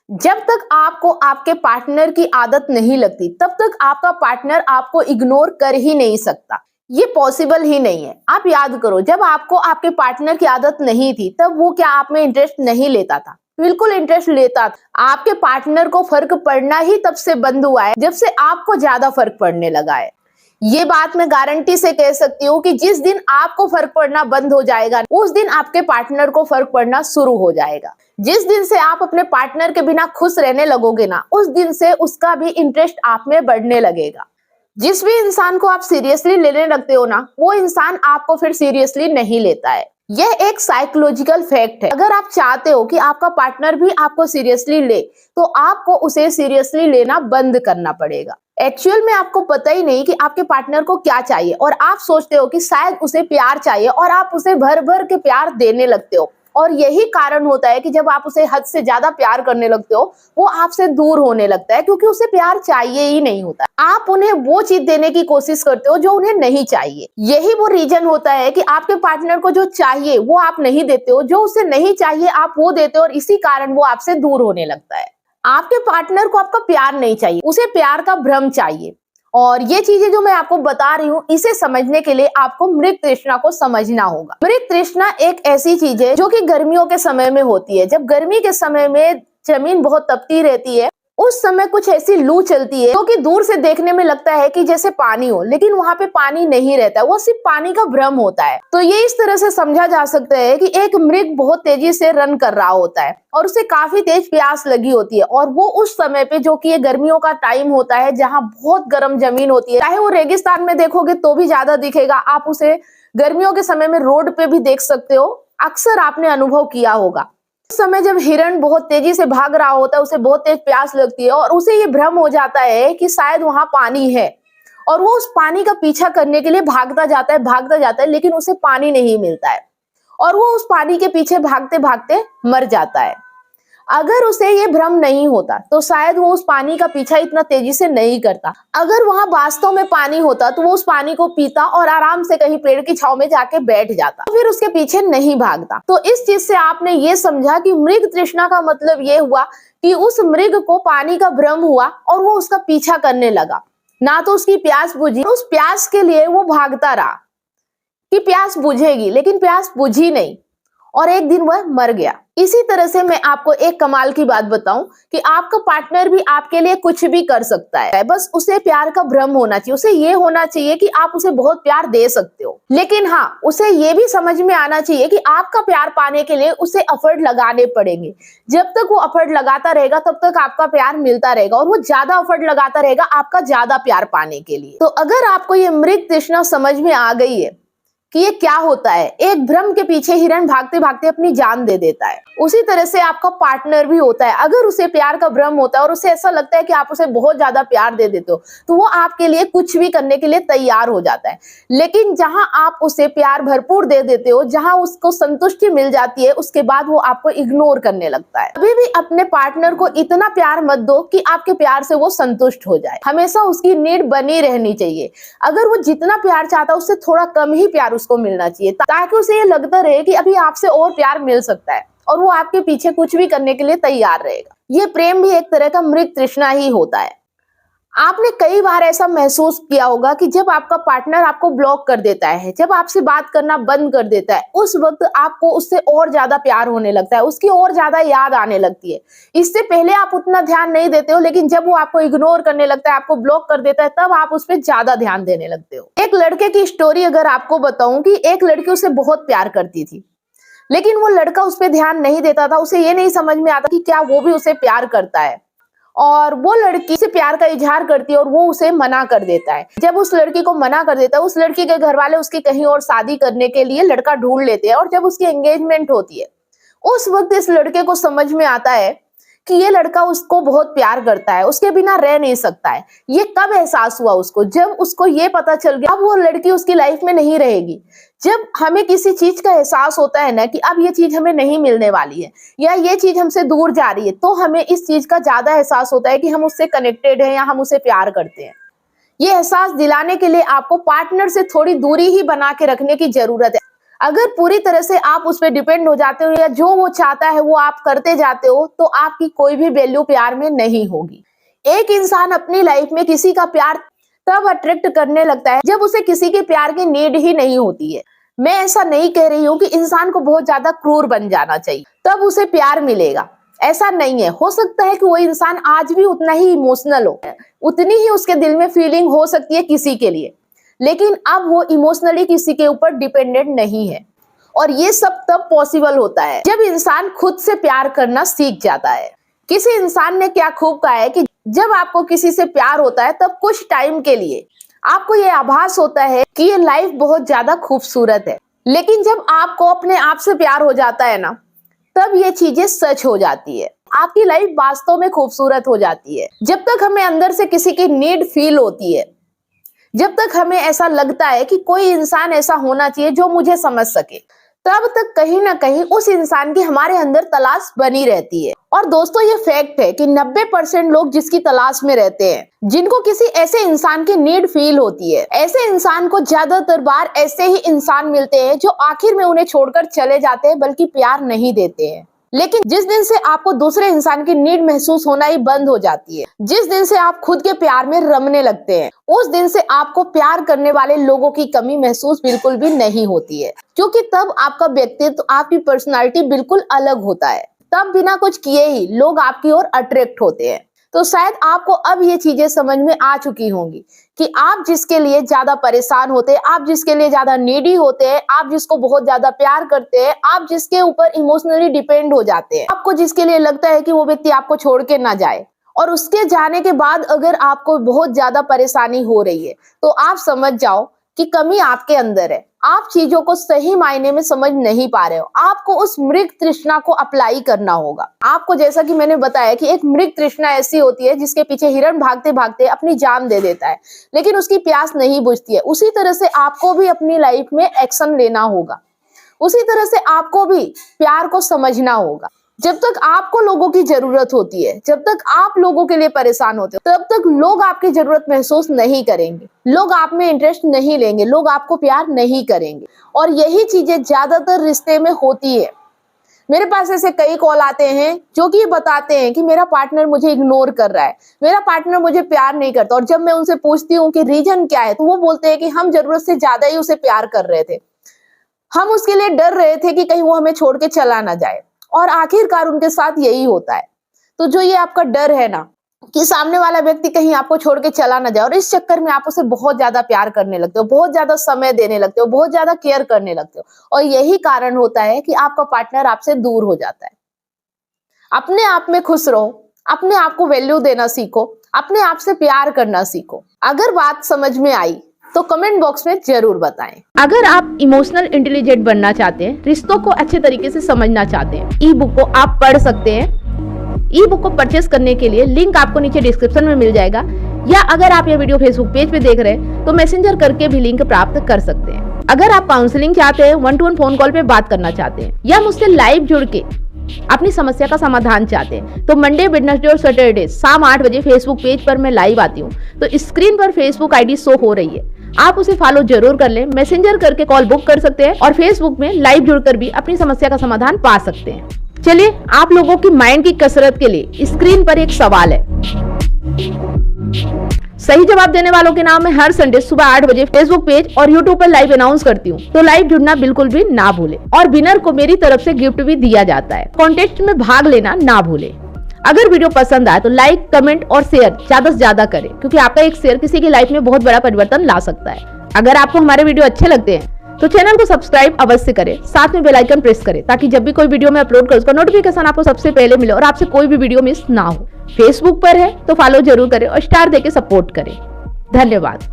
जब तक आपको आपके पार्टनर की आदत नहीं लगती तब तक आपका पार्टनर आपको इग्नोर कर ही नहीं सकता। ये पॉसिबल ही नहीं है। आप याद करो, जब आपको आपके पार्टनर की आदत नहीं थी तब वो क्या आप में इंटरेस्ट नहीं लेता था? बिल्कुल इंटरेस्ट लेता था। आपके पार्टनर को फर्क पड़ना ही तब से बंद हुआ है जब से आपको ज्यादा फर्क पड़ने लगा है। ये बात मैं गारंटी से कह सकती हूँ कि जिस दिन आपको फर्क पड़ना बंद हो जाएगा उस दिन आपके पार्टनर को फर्क पड़ना शुरू हो जाएगा। जिस दिन से आप अपने पार्टनर के बिना खुश रहने लगोगे ना, उस दिन से उसका भी इंटरेस्ट आप में बढ़ने लगेगा। जिस भी इंसान को आप सीरियसली लेने लगते हो ना, वो इंसान आपको फिर सीरियसली नहीं लेता है। यह एक साइकोलॉजिकल फैक्ट है। अगर आप चाहते हो कि आपका पार्टनर भी आपको सीरियसली ले तो आपको उसे सीरियसली लेना बंद करना पड़ेगा। एक्चुअल में आपको पता ही नहीं कि आपके पार्टनर को क्या चाहिए और आप सोचते हो कि शायद उसे प्यार चाहिए और आप उसे भर भर के प्यार देने लगते हो। और यही कारण होता है कि जब आप उसे हद से ज्यादा प्यार करने लगते हो वो आपसे दूर होने लगता है, क्योंकि उसे प्यार चाहिए ही नहीं होता। आप उन्हें वो चीज देने की कोशिश करते हो जो उन्हें नहीं चाहिए। यही वो रीजन होता है कि आपके पार्टनर को जो चाहिए वो आप नहीं देते हो, जो उसे नहीं चाहिए आप वो देते हो, और इसी कारण वो आपसे दूर होने लगता है। आपके पार्टनर को आपका प्यार नहीं चाहिए, उसे प्यार का भ्रम चाहिए। और ये चीजें जो मैं आपको बता रही हूँ, इसे समझने के लिए आपको मृग तृष्णा को समझना होगा। मृग तृष्णा एक ऐसी चीज है जो कि गर्मियों के समय में होती है। जब गर्मी के समय में जमीन बहुत तपती रहती है, उस समय कुछ ऐसी लू चलती है जो कि दूर से देखने में लगता है कि जैसे पानी हो, लेकिन वहां पे पानी नहीं रहता, वो सिर्फ पानी का भ्रम होता है। तो ये इस तरह से समझा जा सकता है कि एक मृग बहुत तेजी से रन कर रहा होता है और उसे काफी तेज प्यास लगी होती है, और वो उस समय पे, जो कि ये गर्मियों का टाइम होता है जहाँ बहुत गर्म जमीन होती है, चाहे वो रेगिस्तान में देखोगे तो भी ज्यादा दिखेगा, आप उसे गर्मियों के समय में रोड पे भी देख सकते हो, अक्सर आपने अनुभव किया होगा। उस समय जब हिरण बहुत तेजी से भाग रहा होता है, उसे बहुत तेज प्यास लगती है और उसे ये भ्रम हो जाता है कि शायद वहां पानी है, और वो उस पानी का पीछा करने के लिए भागता जाता है, लेकिन उसे पानी नहीं मिलता है और वो उस पानी के पीछे भागते भागते मर जाता है। अगर उसे ये भ्रम नहीं होता तो शायद वो उस पानी का पीछा इतना तेजी से नहीं करता। अगर वहां वास्तव में पानी होता तो वो उस पानी को पीता और आराम से कहीं पेड़ की छांव में जाके बैठ जाता, फिर उसके पीछे नहीं भागता। तो इस चीज से आपने ये समझा कि मृग तृष्णा का मतलब ये हुआ कि उस मृग को पानी का भ्रम हुआ और वो उसका पीछा करने लगा। ना तो उसकी प्यास बुझी, उस प्यास के लिए वो भागता रहा कि प्यास बुझेगी, लेकिन प्यास बुझी नहीं और एक दिन वह मर गया। इसी तरह से मैं आपको एक कमाल की बात बताऊं कि आपका पार्टनर भी आपके लिए कुछ भी कर सकता है, बस उसे प्यार का भ्रम होना चाहिए। उसे ये होना चाहिए कि आप उसे बहुत प्यार दे सकते हो, लेकिन हाँ, उसे ये भी समझ में आना चाहिए कि आपका प्यार पाने के लिए उसे एफर्ट लगाने पड़ेंगे। जब तक वो एफर्ट लगाता रहेगा तब तक आपका प्यार मिलता रहेगा, और वो ज्यादा एफर्ट लगाता रहेगा आपका ज्यादा प्यार पाने के लिए। तो अगर आपको ये मृग तृष्णा समझ में आ गई है कि ये क्या होता है, एक भ्रम के पीछे हिरण भागते भागते अपनी जान दे देता है, उसी तरह से आपका पार्टनर भी होता है। अगर उसे प्यार का भ्रम होता है और उसे ऐसा लगता है कि आप उसे बहुत ज्यादा प्यार दे देते हो तो वो आपके लिए कुछ भी करने के लिए तैयार हो जाता है। लेकिन जहां आप उसे प्यार भरपूर दे देते हो, जहां उसको संतुष्टि मिल जाती है, उसके बाद वो आपको इग्नोर करने लगता है। कभी भी अपने पार्टनर को इतना प्यार मत दो कि आपके प्यार से वो संतुष्ट हो जाए। हमेशा उसकी नीड बनी रहनी चाहिए। अगर वो जितना प्यार चाहता है उससे थोड़ा कम ही प्यार उसको मिलना चाहिए, ताकि उसे ये लगता रहे कि अभी आपसे और प्यार मिल सकता है, और वो आपके पीछे कुछ भी करने के लिए तैयार रहेगा। ये प्रेम भी एक तरह का मृग तृष्णा ही होता है। आपने कई बार ऐसा महसूस किया होगा कि जब आपका पार्टनर आपको ब्लॉक कर देता है, जब आपसे बात करना बंद कर देता है, उस वक्त आपको उससे और ज्यादा प्यार होने लगता है, उसकी और ज्यादा याद आने लगती है। इससे पहले आप उतना ध्यान नहीं देते हो, लेकिन जब वो आपको इग्नोर करने लगता है, आपको ब्लॉक कर देता है, तब आप उस पर ज्यादा ध्यान देने लगते हो। एक लड़के की स्टोरी अगर आपको बताऊं कि एक लड़की उसे बहुत प्यार करती थी, लेकिन वो लड़का उस पर ध्यान नहीं देता था। उसे ये नहीं समझ में आता कि क्या वो भी उसे प्यार करता है, और वो लड़की से प्यार का इजहार करती है और वो उसे मना कर देता है। जब उस लड़की को मना कर देता है, उस लड़की के घर वाले उसकी कहीं और शादी करने के लिए लड़का ढूंढ लेते हैं, और जब उसकी एंगेजमेंट होती है उस वक्त इस लड़के को समझ में आता है कि ये लड़का उसको बहुत प्यार करता है, उसके बिना रह नहीं सकता है। ये कब एहसास हुआ उसको? जब उसको ये पता चल गया अब वो लड़की उसकी लाइफ में नहीं रहेगी। जब हमें किसी चीज का एहसास होता है ना कि अब ये चीज हमें नहीं मिलने वाली है या ये चीज हमसे दूर जा रही है, तो हमें इस चीज का ज्यादा एहसास होता है कि हम उससे कनेक्टेड हैं या हम उसे प्यार करते हैं। ये एहसास दिलाने के लिए आपको पार्टनर से थोड़ी दूरी ही बना के रखने की जरूरत है। अगर पूरी तरह से आप उस पर डिपेंड हो जाते हो या जो वो चाहता है वो आप करते जाते हो तो आपकी कोई भी वैल्यू प्यार में नहीं होगी। एक इंसान अपनी लाइफ में किसी का प्यार तब अट्रैक्ट करने लगता है जब उसे किसी के प्यार की नीड ही नहीं होती है। मैं ऐसा नहीं कह रही हूँ कि इंसान को बहुत ज्यादा क्रूर बन जाना चाहिए तब उसे प्यार मिलेगा, ऐसा नहीं है। हो सकता है कि वो इंसान आज भी उतना ही इमोशनल हो, उतनी ही उसके दिल में फीलिंग हो सकती है किसी के लिए, लेकिन अब वो इमोशनली किसी के ऊपर डिपेंडेंट नहीं है। और ये सब तब पॉसिबल होता है जब इंसान खुद से प्यार करना सीख जाता है। किसी इंसान ने क्या खूब कहा है कि जब आपको किसी से प्यार होता है तब कुछ टाइम के लिए आपको ये आभास होता है कि ये लाइफ बहुत ज्यादा खूबसूरत है, लेकिन जब आपको अपने आप से प्यार हो जाता है ना तब ये चीजें सच हो जाती है। आपकी लाइफ वास्तव में खूबसूरत हो जाती है। जब तक हमें अंदर से किसी की नीड फील होती है, जब तक हमें ऐसा लगता है कि कोई इंसान ऐसा होना चाहिए जो मुझे समझ सके, तब तक कहीं ना कहीं उस इंसान की हमारे अंदर तलाश बनी रहती है। और दोस्तों ये फैक्ट है कि 90% लोग जिसकी तलाश में रहते हैं, जिनको किसी ऐसे इंसान की नीड फील होती है, ऐसे इंसान को ज्यादातर बार ऐसे ही इंसान मिलते हैं जो आखिर में उन्हें छोड़कर चले जाते हैं, बल्कि प्यार नहीं देते हैं। लेकिन जिस दिन से आपको दूसरे इंसान की नीड महसूस होना ही बंद हो जाती है, जिस दिन से आप खुद के प्यार में रमने लगते हैं, उस दिन से आपको प्यार करने वाले लोगों की कमी महसूस बिल्कुल भी नहीं होती है, क्योंकि तब आपका व्यक्तित्व, आपकी पर्सनालिटी बिल्कुल अलग होता है। तब बिना कुछ किए ही लोग आपकी ओर अट्रैक्ट होते हैं। तो शायद आपको अब ये चीजें समझ में आ चुकी होंगी कि आप जिसके लिए ज्यादा परेशान होते हैं, आप जिसके लिए ज्यादा नीडी होते हैं, आप जिसको बहुत ज्यादा प्यार करते हैं, आप जिसके ऊपर इमोशनली डिपेंड हो जाते हैं, आपको जिसके लिए लगता है कि वो व्यक्ति आपको छोड़ के ना जाए, और उसके जाने के बाद अगर आपको बहुत ज्यादा परेशानी हो रही है तो आप समझ जाओ कि कमी आपके अंदर है। आप चीजों को सही मायने में समझ नहीं पा रहे हो। आपको उस मृग तृष्णा को अप्लाई करना होगा। आपको, जैसा कि मैंने बताया कि एक मृग तृष्णा ऐसी होती है जिसके पीछे हिरण भागते भागते अपनी जान दे देता है, लेकिन उसकी प्यास नहीं बुझती है। उसी तरह से आपको भी अपनी लाइफ में एक्शन लेना होगा। उसी तरह से आपको भी प्यार को समझना होगा। जब तक आपको लोगों की जरूरत होती है, जब तक आप लोगों के लिए परेशान होते हो, तब तक लोग आपकी जरूरत महसूस नहीं करेंगे, लोग आप में इंटरेस्ट नहीं लेंगे, लोग आपको प्यार नहीं करेंगे। और यही चीजें ज्यादातर रिश्ते में होती है। मेरे पास ऐसे कई कॉल आते हैं जो कि ये बताते हैं कि मेरा पार्टनर मुझे इग्नोर कर रहा है, मेरा पार्टनर मुझे प्यार नहीं करता। और जब मैं उनसे पूछती हूँ कि रीजन क्या है, तो वो बोलते हैं कि हम जरूरत से ज्यादा ही उसे प्यार कर रहे थे, हम उसके लिए डर रहे थे कि कहीं वो हमें छोड़ के चला ना जाए। और आखिरकार उनके साथ यही होता है। तो जो ये आपका डर है ना कि सामने वाला व्यक्ति कहीं आपको छोड़ के चला ना जाए, और इस चक्कर में आप उसे बहुत ज्यादा प्यार करने लगते हो, बहुत ज्यादा समय देने लगते हो, बहुत ज्यादा केयर करने लगते हो, और यही कारण होता है कि आपका पार्टनर आपसे दूर हो जाता है। अपने आप में खुश रहो, अपने आप को वैल्यू देना सीखो, अपने आप से प्यार करना सीखो। अगर बात समझ में आई तो कमेंट बॉक्स में जरूर बताएं। अगर आप इमोशनल इंटेलिजेंट बनना चाहते हैं, रिश्तों को अच्छे तरीके से समझना चाहते हैं, ई बुक को आप पढ़ सकते हैं। ई बुक को परचेस करने के लिए लिंक आपको नीचे डिस्क्रिप्शन में मिल जाएगा, या अगर आप ये वीडियो फेसबुक पेज पे देख रहे हैं तो मैसेंजर करके भी लिंक प्राप्त कर सकते हैं। अगर आप काउंसलिंग चाहते हैं, 1-to-1 फोन कॉल पे बात करना चाहते हैं, या मुझसे लाइव जुड़ के अपनी समस्या का समाधान चाहते हैं, तो मंडे, वेडनेसडे और सैटरडे शाम 8 बजे फेसबुक पेज पर मैं लाइव आती हूँ। तो स्क्रीन पर फेसबुक आईडी शो हो रही है, आप उसे फॉलो जरूर कर लें। मैसेंजर करके कॉल बुक कर सकते हैं और फेसबुक में लाइव जुड़कर भी अपनी समस्या का समाधान पा सकते हैं। चलिए, आप लोगों की माइंड की कसरत के लिए स्क्रीन पर एक सवाल है। सही जवाब देने वालों के नाम मैं हर संडे सुबह 8 बजे फेसबुक पेज और यूट्यूब पर लाइव अनाउंस करती हूँ, तो लाइव जुड़ना बिल्कुल भी ना भूले। और विनर को मेरी तरफ से गिफ्ट भी दिया जाता है। कॉन्टेस्ट में भाग लेना ना भूले। अगर वीडियो पसंद आए तो लाइक, कमेंट और शेयर ज्यादा से ज्यादा करें, क्योंकि आपका एक शेयर किसी की लाइफ में बहुत बड़ा परिवर्तन ला सकता है। अगर आपको हमारे वीडियो अच्छे लगते हैं तो चैनल को सब्सक्राइब अवश्य करें, साथ में बेल आइकन प्रेस करें, ताकि जब भी कोई वीडियो मैं अपलोड करूं उसका नोटिफिकेशन आपको सबसे पहले मिले और आपसे कोई भी वीडियो मिस ना हो। फेसबुक पर है तो फॉलो जरूर करें और स्टार देके सपोर्ट करें। धन्यवाद।